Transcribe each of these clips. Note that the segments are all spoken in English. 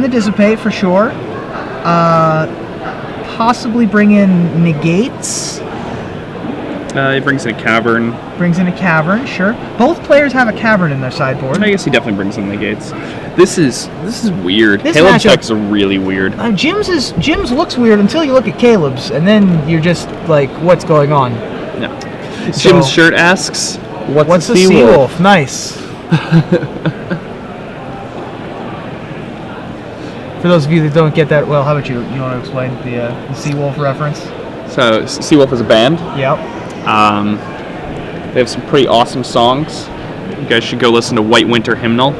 The Dissipate for sure. Possibly bring in Negates. He brings in a Cavern. Brings in a Cavern, sure. Both players have a Cavern in their sideboard. I guess he definitely brings in Negates. This is weird. This Caleb's matchup- decks are really weird. Jim's looks weird until you look at Caleb's, and then you're just like, what's going on? No. Jim's shirt asks, "What's a Seawolf?" Nice. For those of you that don't get that, well, how about you? You want to explain the Seawolf reference? So, Seawolf is a band. Yep. They have some pretty awesome songs. You guys should go listen to White Winter Hymnal.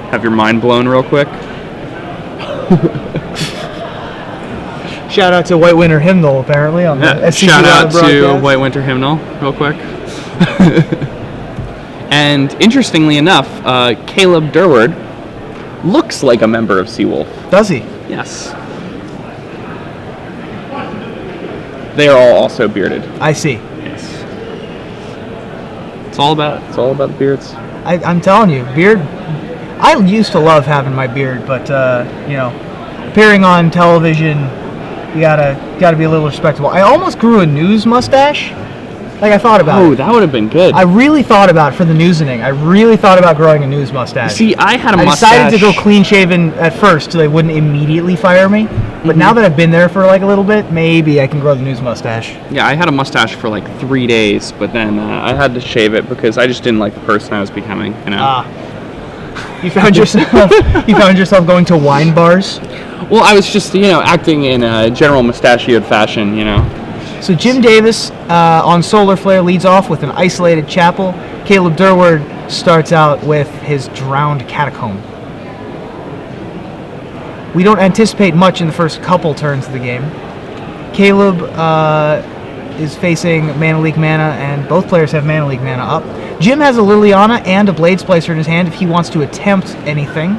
Have your mind blown real quick. Shout out to White Winter Hymnal, apparently. On the SCGINVI Shout out to broadcast. White Winter Hymnal, real quick. And interestingly enough, Caleb Durward looks like a member of Seawolf. Does he? Yes. They are all also bearded. I see. Yes. It's all about the beards. I'm telling you, beard. I used to love having my beard, but appearing on television, you gotta be a little respectable. I almost grew a news mustache. Like, I thought about it. Oh, that would have been good. I really thought about it for the news inning. I really thought about growing a news mustache. See, I had a mustache. I decided to go clean shaven at first so they wouldn't immediately fire me. But now that I've been there for like a little bit, maybe I can grow the news mustache. Yeah, I had a mustache for like 3 days, but then I had to shave it because I just didn't like the person I was becoming. You found yourself going to wine bars? Well, I was just acting in a general mustachioed fashion. So Jim Davis on Solar Flare leads off with an Isolated Chapel. Caleb Durward starts out with his Drowned Catacomb. We don't anticipate much in the first couple turns of the game. Caleb is facing Mana Leak mana, and both players have Mana Leak mana up. Jim has a Liliana and a Blade Splicer in his hand if he wants to attempt anything.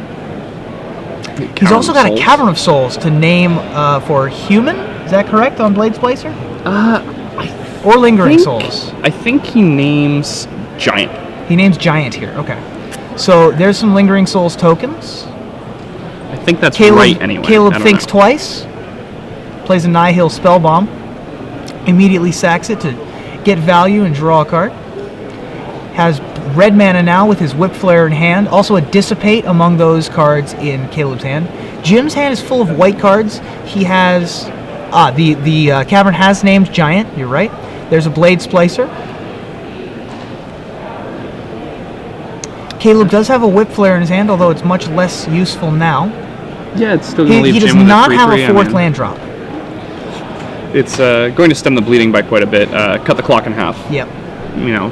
He's also got a Cavern of Souls to name for human. Is that correct on Blade Splicer? Or Lingering Souls. I think he names Giant. He names Giant here. Okay. So there's some Lingering Souls tokens. I think that's right anyway. Caleb thinks twice. Plays a Nihil Spellbomb. Immediately sacks it to get value and draw a card. Has red mana now with his Whip Flare in hand. Also a Dissipate among those cards in Caleb's hand. Jim's hand is full of white cards. He has... the Cavern has named Giant. You're right. There's a Blade Splicer. Caleb does have a Whip Flare in his hand, although it's much less useful now. Yeah, it's still going to leave He Jim does with not a 3/3. have a fourth land drop. It's going to stem the bleeding by quite a bit. Cut the clock in half. Yep.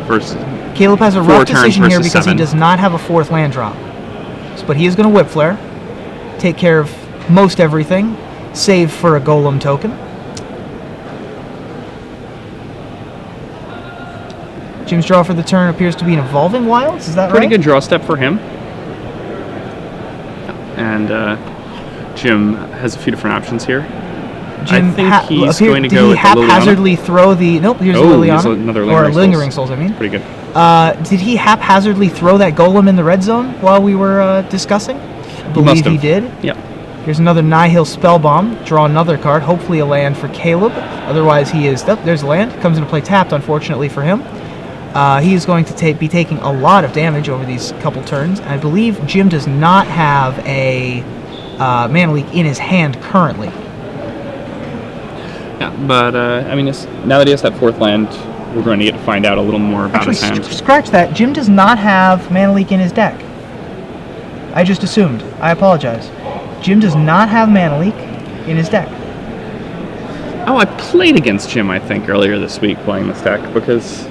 Versus... Caleb has a rough decision here versus because 7. he does not have a fourth land drop. But he is going to Whip Flare, take care of most everything, save for a Golem token. Jim's draw for the turn appears to be an Evolving Wilds, is that right? Pretty good draw step for him. And Jim has a few different options here. Jim I think he's going to go with the Liliana. Did he haphazardly throw the... Nope, here's the Liliana. Here's another Lingering Souls, I mean. Pretty good. Did he haphazardly throw that Golem in the red zone while we were discussing? I believe he did. Yep. Here's another Nihil Spellbomb. Draw another card, hopefully a land for Caleb. Otherwise he is... Oh, there's a land. Comes into play tapped, unfortunately for him. He is going to be taking a lot of damage over these couple turns. I believe Jim does not have a Mana Leak in his hand currently. Yeah, but now that he has that fourth land, we're going to get to find out a little more about his hand. Scratch that. Jim does not have Mana Leak in his deck. I just assumed. I apologize. Jim does not have Mana Leak in his deck. Oh, I played against Jim, I think, earlier this week playing this deck, because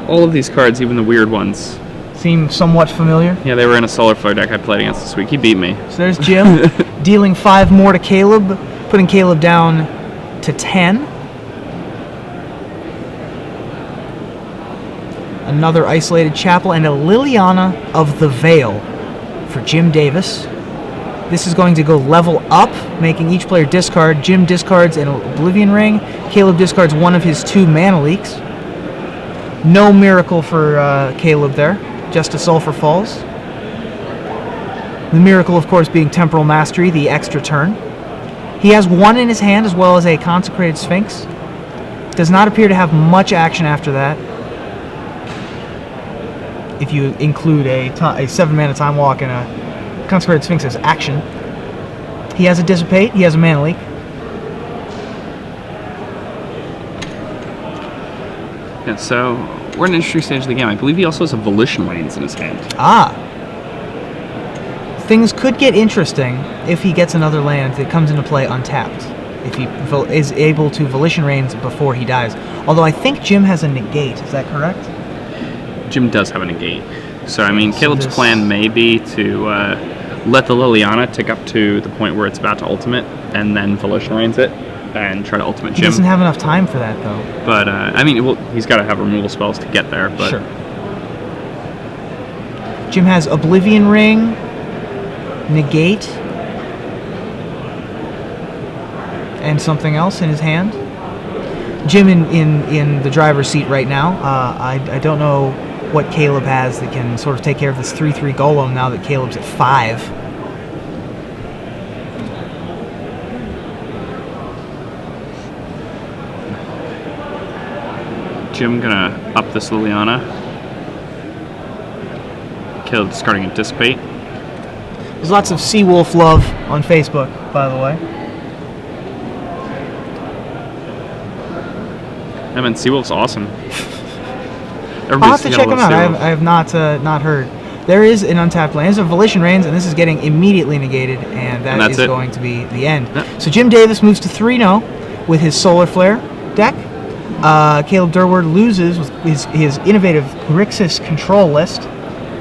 all of these cards, even the weird ones, seem somewhat familiar. Yeah, they were in a Solar Flare deck I played against this week. He beat me. So there's Jim, dealing 5 more to Caleb, putting Caleb down to 10. Another Isolated Chapel and a Liliana of the Veil for Jim Davis. This is going to go level up, making each player discard. Jim discards an Oblivion Ring. Caleb discards one of his 2 Mana Leaks. No miracle for Caleb there. Just a Sulphur Falls. The miracle, of course, being Temporal Mastery, the extra turn. He has 1 in his hand as well as a Consecrated Sphinx. Does not appear to have much action after that. If you include a 7-mana Time Walk and a Consecrated Sphinx as action. He has a Dissipate, he has a Mana Leak. Yeah, so we're in an interesting stage of the game. I believe he also has a Volition Reins in his hand. Ah. Things could get interesting if he gets another land that comes into play untapped. If he is able to Volition Reins before he dies. Although I think Jim has a negate, is that correct? Jim does have a negate. So, I mean, So Caleb's this- plan may be to let the Liliana tick up to the point where it's about to ultimate, and then Volition Reins it, and try to ultimate He Jim. doesn't have enough time for that, though. But, I mean, well, he's got to have removal spells to get there. But Sure. Jim has Oblivion Ring, negate, and something else in his hand. Jim in the driver's seat right now. I don't know what Caleb has that can sort of take care of this 3/3 Golem now that Caleb's at 5. Jim gonna up this Liliana. Caleb discarding a Dissipate. There's lots of Seawolf love on Facebook, by the way. I mean, Seawolf's awesome. I'll have to check him out. I have not heard. There is an untapped land. There's a Volition Reins, and this is getting immediately negated, and that is going to be the end. Yep. So Jim Davis moves to 3-0 with his Solar Flare deck. Caleb Durward loses with his innovative Grixis control list.